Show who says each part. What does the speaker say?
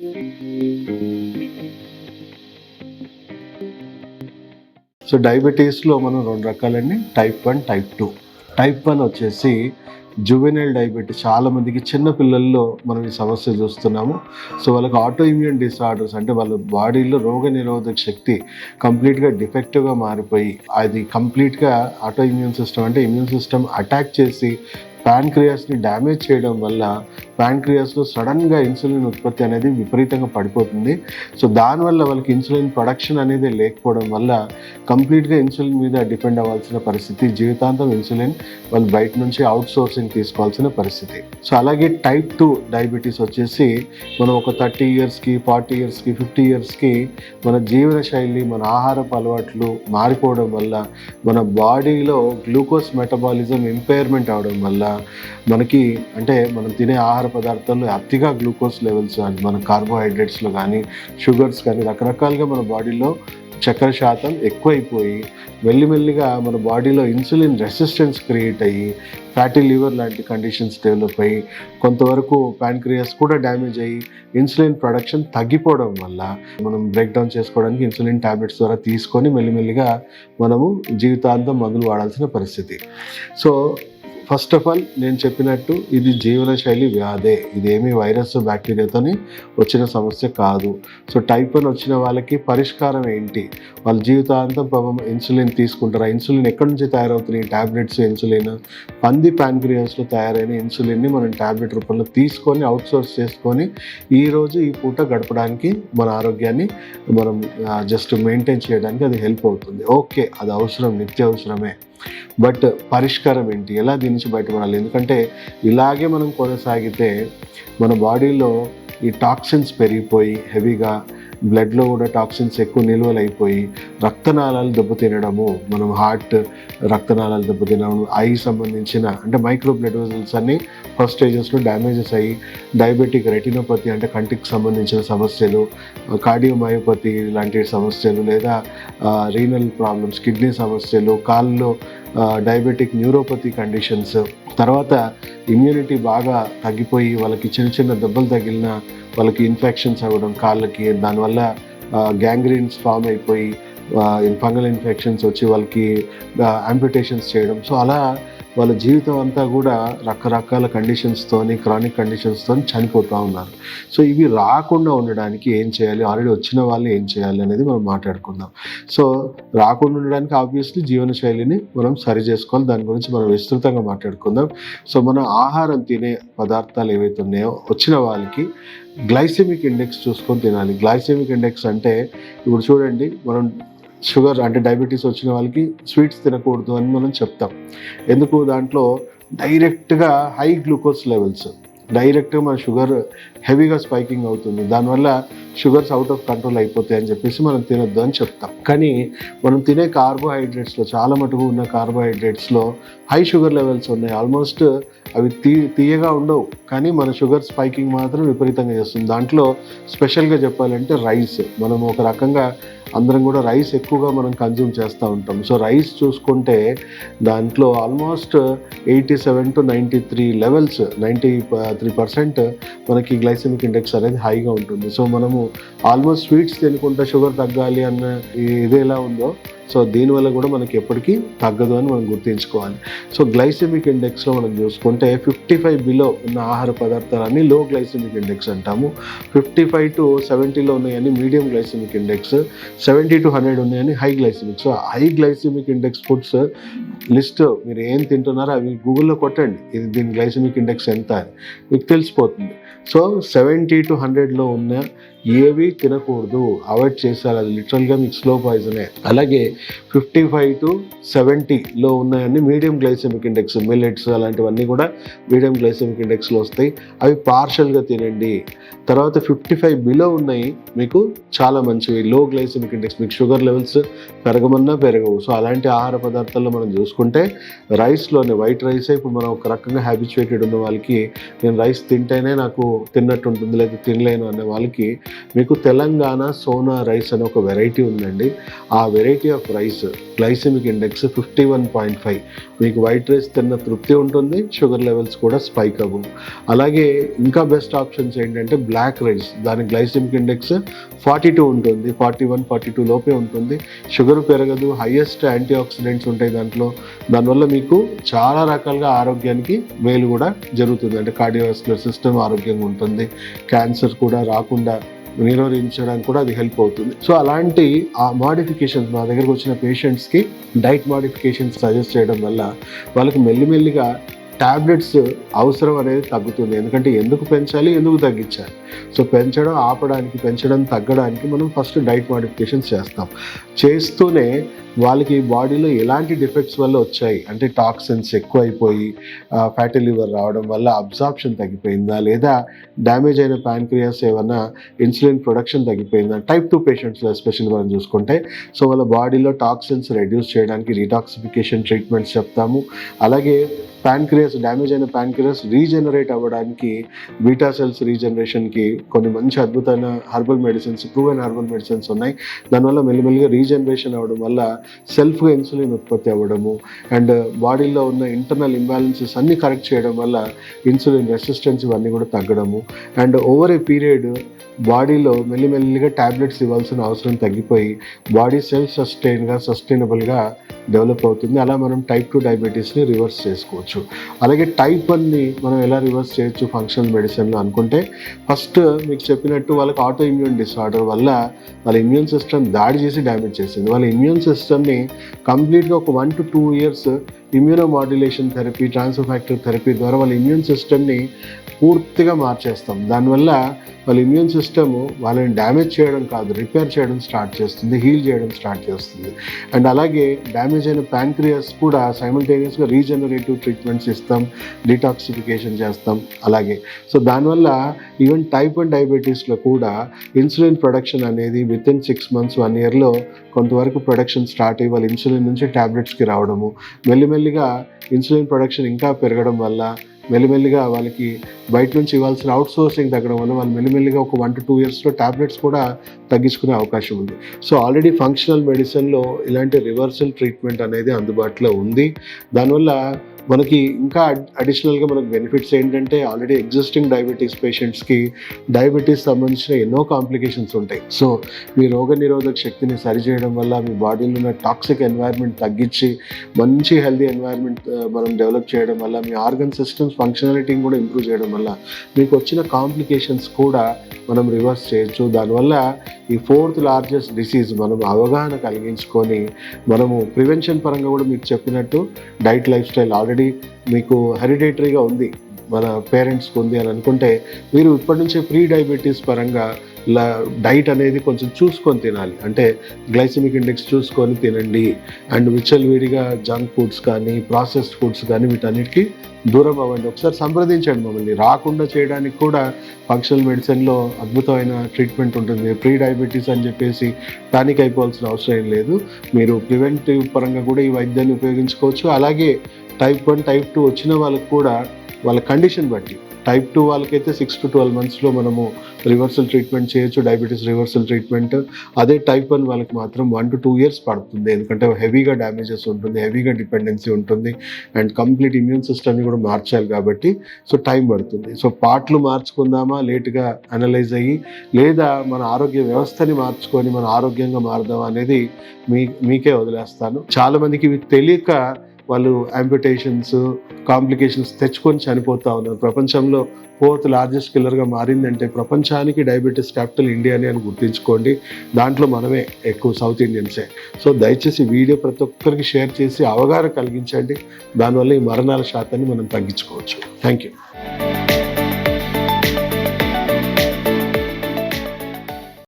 Speaker 1: So డయాబెటీస్లో మనం 2 రకాలండి, type 1, type 2. Type 1 వచ్చేసి juvenile diabetes. చాలామందికి చిన్న పిల్లల్లో మనం ఈ సమస్య చూస్తున్నాము. సో వాళ్ళకి ఆటో ఇమ్యూన్ డిసార్డర్స్, అంటే వాళ్ళ బాడీలో రోగ నిరోధక శక్తి కంప్లీట్గా డిఫెక్టివ్గా మారిపోయి, అది కంప్లీట్గా ఆటో ఇమ్యూన్ సిస్టమ్ అంటే ఇమ్యూన్ సిస్టమ్ అటాక్ చేసి ప్యాన్క్రియాస్ని డ్యామేజ్ చేయడం వల్ల ప్యాన్క్రియాస్లో సడన్గా ఇన్సులిన్ ఉత్పత్తి అనేది విపరీతంగా పడిపోతుంది. సో దానివల్ల వాళ్ళకి ఇన్సులిన్ ప్రొడక్షన్ అనేది లేకపోవడం వల్ల కంప్లీట్గా ఇన్సులిన్ మీద డిపెండ్ అవ్వాల్సిన పరిస్థితి, జీవితాంతం ఇన్సులిన్ వాళ్ళు బయట నుంచి అవుట్ సోర్సింగ్ తీసుకోవాల్సిన పరిస్థితి. సో అలాగే టైప్ 2 డయాబెటీస్ వచ్చేసి మనం ఒక 30 ఇయర్స్కి, 40 ఇయర్స్కి, 50 ఇయర్స్కి మన జీవన శైలి, మన ఆహారపు అలవాట్లు మారిపోవడం వల్ల, మన బాడీలో గ్లూకోజ్ మెటబాలిజం ఇంపైర్మెంట్ అవడం వల్ల మనకి, అంటే మనం తినే ఆహార పదార్థాల్లో అతిగా గ్లూకోజ్ లెవెల్స్, మన కార్బోహైడ్రేట్స్లో కానీ, షుగర్స్ కానీ, రకరకాలుగా మన బాడీలో చక్కెర శాతం ఎక్కువైపోయి మెల్లిమెల్లిగా మన బాడీలో ఇన్సులిన్ రెసిస్టెన్స్ క్రియేట్ అయ్యి ఫ్యాటీ లివర్ లాంటి కండిషన్స్ డెవలప్ అయ్యి కొంతవరకు ప్యాన్క్రియాస్ కూడా డ్యామేజ్ అయ్యి ఇన్సులిన్ ప్రొడక్షన్ తగ్గిపోవడం వల్ల మనం బ్రేక్ డౌన్ చేసుకోవడానికి ఇన్సులిన్ ట్యాబ్లెట్స్ ద్వారా తీసుకొని మెల్లిమెల్లిగా మనము జీవితాంతం మందులు వాడాల్సిన పరిస్థితి. సో ఫస్ట్ ఆఫ్ ఆల్ నేను చెప్పినట్టు ఇది జీవనశైలి వ్యాధే, ఇదేమీ వైరస్ బ్యాక్టీరియాతోని వచ్చిన సమస్య కాదు. సో టైప్ 1 వచ్చిన వాళ్ళకి పరిష్కారం ఏంటి? వాళ్ళ జీవితాంతం పాపం ఇన్సులిన్ తీసుకుంటారా? ఇన్సులిన్ ఎక్కడి నుంచి తయారవుతున్నాయి? ట్యాబ్లెట్స్ ఇన్సులిన్, పంది ప్యాన్క్రియాస్లో తయారైన ఇన్సులిన్ని మనం ట్యాబ్లెట్ రూపంలో తీసుకొని అవుట్సోర్స్ చేసుకొని ఈరోజు ఈ పూట గడపడానికి మన ఆరోగ్యాన్ని మనం జస్ట్ మెయింటైన్ చేయడానికి అది హెల్ప్ అవుతుంది. ఓకే, అది అవసరం, నిత్యావసరమే. బట్ పరిష్కారం ఏంటి? ఎలా దీని నుంచి బయటపడాలి? ఎందుకంటే ఇలాగే మనం కొనసాగితే మన బాడీలో ఈ టాక్సిన్స్ పెరిగిపోయి హెవీగా బ్లడ్లో కూడా టాక్సిన్స్ ఎక్కువ నిల్వలు అయిపోయి రక్తనాళాలు దెబ్బతినడము, మనం హార్ట్ రక్తనాళాలు దెబ్బతినడం, ఐ సంబంధించిన అంటే మైక్రో బ్లడ్ వెజల్స్ అన్నీ ఫస్ట్ స్టేజెస్లో డ్యామేజెస్ అయ్యి డయాబెటిక్ రెటినోపతి అంటే కంటికి సంబంధించిన సమస్యలు, కార్డియోమయోపతి లాంటి సమస్యలు, లేదా రీనల్ ప్రాబ్లమ్స్, కిడ్నీ సమస్యలు, కాళ్ళలో డయాబెటిక్ న్యూరోపతి కండిషన్స్, తర్వాత ఇమ్యూనిటీ బాగా తగ్గిపోయి వాళ్ళకి చిన్న చిన్న దెబ్బలు తగిలిన వాళ్ళకి ఇన్ఫెక్షన్స్ అవ్వడం కాళ్ళకి, దానివల్ల గ్యాంగ్రీన్స్ ఫామ్ అయిపోయి ఫంగల్ ఇన్ఫెక్షన్స్ వచ్చి వాళ్ళకి యాంప్యుటేషన్స్ చేయడం. సో అలా వాళ్ళ జీవితం అంతా కూడా రకరకాల కండిషన్స్తోని, క్రానిక్ కండిషన్స్తోని చనిపోతూ ఉన్నారు. సో ఇవి రాకుండా ఉండడానికి ఏం చేయాలి, ఆల్రెడీ వచ్చిన వాళ్ళు ఏం చేయాలి అనేది మనం మాట్లాడుకుందాం. సో రాకుండా ఉండడానికి ఆబ్వియస్లీ జీవనశైలిని మనం సరి చేసుకోవాలి, దాని గురించి మనం విస్తృతంగా మాట్లాడుకుందాం. సో మన ఆహారం తినే పదార్థాలు ఏవైతే ఉన్నాయో వచ్చిన వాళ్ళకి గ్లైసెమిక్ ఇండెక్స్ చూసుకొని తినాలి. గ్లైసెమిక్ ఇండెక్స్ అంటే ఇప్పుడు చూడండి, మనం షుగర్ అంటే డయాబెటీస్ వచ్చిన వాళ్ళకి స్వీట్స్ తినకూడదు అని మనం చెప్తాం. ఎందుకు? దాంట్లో డైరెక్ట్గా హై గ్లూకోజ్ లెవెల్స్, డైరెక్ట్గా మన షుగర్ హెవీగా స్పైకింగ్ అవుతుంది, దానివల్ల షుగర్స్ అవుట్ ఆఫ్ కంట్రోల్ అయిపోతాయి అని చెప్పేసి మనం తినొద్దు అని చెప్తాం. కానీ మనం తినే కార్బోహైడ్రేట్స్లో చాలా మటుకు ఉన్న కార్బోహైడ్రేట్స్లో హై షుగర్ లెవెల్స్ ఉన్నాయి. ఆల్మోస్ట్ అవి తీయగా ఉండవు, కానీ మన షుగర్ స్పైకింగ్ మాత్రం విపరీతంగా చేస్తుంది. దాంట్లో స్పెషల్గా చెప్పాలంటే రైస్, మనం ఒక రకంగా అందరం కూడా రైస్ ఎక్కువగా మనం కన్జ్యూమ్ చేస్తూ ఉంటాం. సో రైస్ చూసుకుంటే దాంట్లో ఆల్మోస్ట్ 87 to 93 లెవెల్స్, 93% మనకి గ్లైసెమిక్ ఇండెక్స్ అనేది హైగా ఉంటుంది. సో మనము ఆల్మోస్ట్ స్వీట్స్ తినుకుంటే షుగర్ తగ్గాలి అన్న ఇది ఎలా ఉందో, సో దీనివల్ల కూడా మనకి ఎప్పటికీ తగ్గదు అని మనం గుర్తుంచుకోవాలి. సో గ్లైసెమిక్ ఇండెక్స్లో మనం చూసుకుంటే 55 బిలో ఉన్న ఆహార పదార్థాలన్నీ లో గ్లైసెమిక్ ఇండెక్స్ అంటాము. 55 to 70లో ఉన్నాయని మీడియం గ్లైసెమిక్ ఇండెక్స్, 70 to 100 ఉన్నాయని high glycemic. So high glycemic index foods list మీరు ఏం తింటున్నారో అవి గూగుల్లో కొట్టండి, ఇది దీని గ్లైసెమిక్ ఇండెక్స్ ఎంత అని మీకు తెలిసిపోతుంది. సో 70 to 100లో ఉన్న ఏవి తినకూడదు, అవాయిడ్ చేశారు, అది లిటరల్గా మీకు స్లో పాయిజనే. అలాగే 55 to 70లో ఉన్నాయని మీడియం గ్లైసెమిక్ ఇండెక్స్, మిల్లెట్స్ అలాంటివన్నీ కూడా మీడియం గ్లైసెమిక్ ఇండెక్స్లో వస్తాయి, అవి పార్షల్గా తినండి. తర్వాత 55 బిలో ఉన్నాయి మీకు చాలా మంచివి, లో గ్లైసెమిక్ ఇండెక్స్, మీకు షుగర్ లెవెల్స్ పెరగమన్నా పెరగవు. సో అలాంటి ఆహార పదార్థాల్లో మనం చూసుకుంటే రైస్లోనే వైట్ రైసే ఇప్పుడు మనం ఒక రకంగా హ్యాబిచువేటెడ్ ఉన్న వాళ్ళకి, నేను రైస్ తింటేనే నాకు తిన్నట్టు ఉంటుంది లేదా తినలేను అనే వాళ్ళకి మీకు తెలంగాణ సోనా రైస్ అని ఒక వెరైటీ ఉందండి. ఆ variety of rice glycemic index 51.5. మీకు వైట్ రైస్ తిన్న తృప్తి ఉంటుంది, షుగర్ లెవెల్స్ కూడా స్పైక్ అవ్వవు. అలాగే ఇంకా బెస్ట్ ఆప్షన్స్ ఏంటంటే బ్లాక్ రైస్, దాని గ్లైసెమిక్ ఇండెక్స్ 42 ఉంటుంది, 41, 42 లోపే ఉంటుంది, షుగర్ పెరగదు, హైయెస్ట్ యాంటీ ఆక్సిడెంట్స్ ఉంటాయి దానివల్ల మీకు చాలా రకాలుగా ఆరోగ్యానికి మేలు కూడా జరుగుతుంది. అంటే కార్డియోవాస్కులర్ సిస్టమ్ ఆరోగ్యంగా ఉంటుంది, క్యాన్సర్ కూడా రాకుండా నిరోధించడానికి కూడా అది హెల్ప్ అవుతుంది. సో అలాంటి ఆ మాడిఫికేషన్స్ మా దగ్గరకు వచ్చిన పేషెంట్స్కి డైట్ మాడిఫికేషన్స్ సజెస్ట్ చేయడం వల్ల వాళ్ళకి మెల్లిమెల్లిగా ట్యాబ్లెట్స్ అవసరం అనేది తగ్గుతుంది. ఎందుకంటే ఎందుకు పెంచాలి, ఎందుకు తగ్గించాలి. సో పెంచడం ఆపడానికి, పెంచడం తగ్గడానికి మనం ఫస్ట్ డైట్ మాడిఫికేషన్స్ చేస్తూనే వాళ్ళకి బాడీలో ఎలాంటి డిఫెక్ట్స్ వల్ల వచ్చాయి అంటే టాక్సిన్స్ ఎక్కువ అయిపోయి ఫ్యాటీ లివర్ రావడం వల్ల అబ్జార్ప్షన్ తగ్గిపోయిందా, లేదా డ్యామేజ్ అయిన ప్యాంక్రియాస్ ఏమన్నా ఇన్సులిన్ ప్రొడక్షన్ తగ్గిపోయిందా. టైప్ 2 పేషెంట్స్లో ఎస్పెషల్లీ మనం చూసుకుంటే సో వాళ్ళ బాడీలో టాక్సిన్స్ రెడ్యూస్ చేయడానికి డీటాక్సిఫికేషన్ ట్రీట్మెంట్స్ చెప్తాము. అలాగే ప్యాంక్రియాస్ డ్యామేజ్ అయిన ప్యాంక్రియాస్ రీజనరేట్ అవ్వడానికి బీటా సెల్స్ రీజనరేషన్కి కొన్ని మంచి అద్భుతమైన herbal medicines, proven herbal medicines ఉన్నాయి. దానివల్ల మెల్లిమెల్లిగా రీజనరేషన్ అవ్వడం వల్ల సెల్ఫ్గా ఇన్సులిన్ ఉత్పత్తి అవ్వడము అండ్ బాడీలో ఉన్న ఇంటర్నల్ ఇంబ్యాలెన్సెస్ అన్నీ కరెక్ట్ చేయడం వల్ల ఇన్సులిన్ రెసిస్టెన్స్ ఇవన్నీ కూడా తగ్గడము అండ్ ఓవర్ ఏ పీరియడ్ బాడీలో మెల్లిమెల్లిగా ట్యాబ్లెట్స్ ఇవ్వాల్సిన అవసరం తగ్గిపోయి బాడీ సెల్ఫ్ సస్టైనబుల్గా డెవలప్ అవుతుంది. అలా మనం టైప్ 2 డయాబెటీస్ని రివర్స్ చేసుకోవచ్చు. అలాగే టైప్ 1ని మనం ఎలా రివర్స్ చేయొచ్చు ఫంక్షనల్ మెడిసిన్లో అనుకుంటే ఫస్ట్ మీకు చెప్పినట్టు వాళ్ళకి ఆటో ఇమ్యూన్ డిసార్డర్ వల్ల వాళ్ళ ఇమ్యూన్ సిస్టమ్ దాడి చేసి డ్యామేజ్ చేసింది. వాళ్ళ ఇమ్యూన్ సిస్టమ్ని కంప్లీట్గా ఒక 1 to 2 years immunomodulation therapy, transfer factor therapy ద్వారా వాళ్ళ ఇమ్యూన్ సిస్టమ్ని పూర్తిగా మార్చేస్తాం. దానివల్ల వాళ్ళ ఇమ్యూన్ సిస్టమ్ వాళ్ళని డ్యామేజ్ చేయడం కాదు, రిపేర్ చేయడం స్టార్ట్ చేస్తుంది, హీల్ చేయడం స్టార్ట్ చేస్తుంది. అండ్ అలాగే డ్యామేజ్ అయిన ప్యాంక్రియాస్ కూడా సైమల్టేనియస్గా రీజనరేటివ్ ట్రీట్మెంట్స్ ఇస్తాం, డీటాక్సిఫికేషన్ చేస్తాం. అలాగే సో దానివల్ల ఈవెన్ టైప్ 1 డయాబెటీస్లో కూడా ఇన్సులిన్ ప్రొడక్షన్ అనేది వితిన్ 6 months 1 yearలో కొంతవరకు ప్రొడక్షన్ స్టార్ట్ అయ్యి వాళ్ళ ఇన్సులిన్ నుంచి ట్యాబ్లెట్స్కి రావడము, మెల్లిమెల్లిగా ఇన్సులిన్ ప్రొడక్షన్ ఇంకా పెరగడం వల్ల మెల్లిమెల్లిగా వాళ్ళకి బయట నుంచి ఇవ్వాల్సిన అవుట్ సోర్సింగ్ తగ్గడం వల్ల వాళ్ళు మెల్లిమెల్లిగా ఒక 1 to 2 yearsలో ట్యాబ్లెట్స్ కూడా తగ్గించుకునే అవకాశం ఉంది. సో ఆల్రెడీ ఫంక్షనల్ మెడిసిన్లో ఇలాంటి రివర్సల్ ట్రీట్మెంట్ అనేది అందుబాటులో ఉంది. దానివల్ల మనకి ఇంకా అడిషనల్గా మనకు బెనిఫిట్స్ ఏంటంటే ఆల్రెడీ ఎగ్జిస్టింగ్ డయాబెటీస్ పేషెంట్స్కి డయాబెటీస్ సంబంధించిన ఎన్నో కాంప్లికేషన్స్ ఉంటాయి. సో మీ రోగనిరోధక శక్తిని సరిచేయడం వల్ల మీ బాడీలో ఉన్న టాక్సిక్ ఎన్వైర్న్మెంట్ తగ్గించి మంచి హెల్దీ ఎన్వైర్న్మెంట్ మనం డెవలప్ చేయడం వల్ల మీ ఆర్గన్ సిస్టమ్స్ ఫంక్షనాలిటీని కూడా ఇంప్రూవ్ చేయడం వల్ల మీకు వచ్చిన కాంప్లికేషన్స్ కూడా మనం రివర్స్ చేయొచ్చు. దానివల్ల ఈ 4th largest డిసీజ్ మనం అవగాహన కలిగించుకొని మనము ప్రివెన్షన్ పరంగా కూడా మీకు చెప్పినట్టు డైట్ లైఫ్ స్టైల్ ఆల్రెడీ మీకు హెరిడేటరీగా ఉంది, మన పేరెంట్స్కి ఉంది అని అనుకుంటే మీరు ఇప్పటి నుంచే ప్రీ డయాబెటీస్ పరంగా డైట్ అనేది కొంచెం చూసుకొని తినాలి. అంటే గ్లైసెమిక్ ఇండెక్స్ చూసుకొని తినండి అండ్ విచ్చలవిడిగా జంక్ ఫుడ్స్ కానీ ప్రాసెస్డ్ ఫుడ్స్ కానీ వీటన్నిటికీ దూరం అవ్వండి. ఒకసారి సంప్రదించండి మమ్మల్ని. రాకుండా చేయడానికి కూడా ఫంక్షనల్ మెడిసిన్లో అద్భుతమైన ట్రీట్మెంట్ ఉంటుంది. ప్రీ డయాబెటీస్ అని చెప్పేసి పానిక్ అయిపోవాల్సిన అవసరం ఏం లేదు. మీరు ప్రివెంటివ్ పరంగా కూడా ఈ వైద్యాన్ని ఉపయోగించుకోవచ్చు. అలాగే టైప్ 1 టైప్ 2 వచ్చిన వాళ్ళకి కూడా వాళ్ళ కండిషన్ బట్టి టైప్ 2 వాళ్ళకైతే 6 to 12 monthsలో మనము రివర్సల్ ట్రీట్మెంట్ చేయొచ్చు, డయాబెటీస్ రివర్సల్ ట్రీట్మెంట్. అదే టైప్ 1 వాళ్ళకి మాత్రం 1 to 2 years పడుతుంది. ఎందుకంటే హెవీగా డ్యామేజెస్ ఉంటుంది, హెవీగా డిపెండెన్సీ ఉంటుంది అండ్ కంప్లీట్ ఇమ్యూన్ సిస్టమ్ని కూడా మార్చాలి కాబట్టి సో టైం పడుతుంది. సో పార్ట్లు మార్చుకుందామా లేట్గా అనలైజ్ అయ్యి, లేదా మన ఆరోగ్య వ్యవస్థని మార్చుకొని మన ఆరోగ్యంగా మారదామా అనేది మీకే వదిలేస్తాను. చాలామందికి ఇవి తెలియక వాళ్ళు యాంపిటేషన్స్, కాంప్లికేషన్స్ తెచ్చుకొని చనిపోతూ ఉన్నారు. ప్రపంచంలో 4th largest కిల్లర్గా మారిందంటే ప్రపంచానికి డయాబెటీస్ క్యాపిటల్ ఇండియానే అని గుర్తుంచుకోండి. దాంట్లో మనమే ఎక్కువ సౌత్ ఇండియన్సే. సో దయచేసి వీడియో ప్రతి ఒక్కరికి షేర్ చేసి అవగాహన కలిగించండి. దానివల్ల ఈ మరణాల శాతాన్ని మనం తగ్గించుకోవచ్చు. Thank you.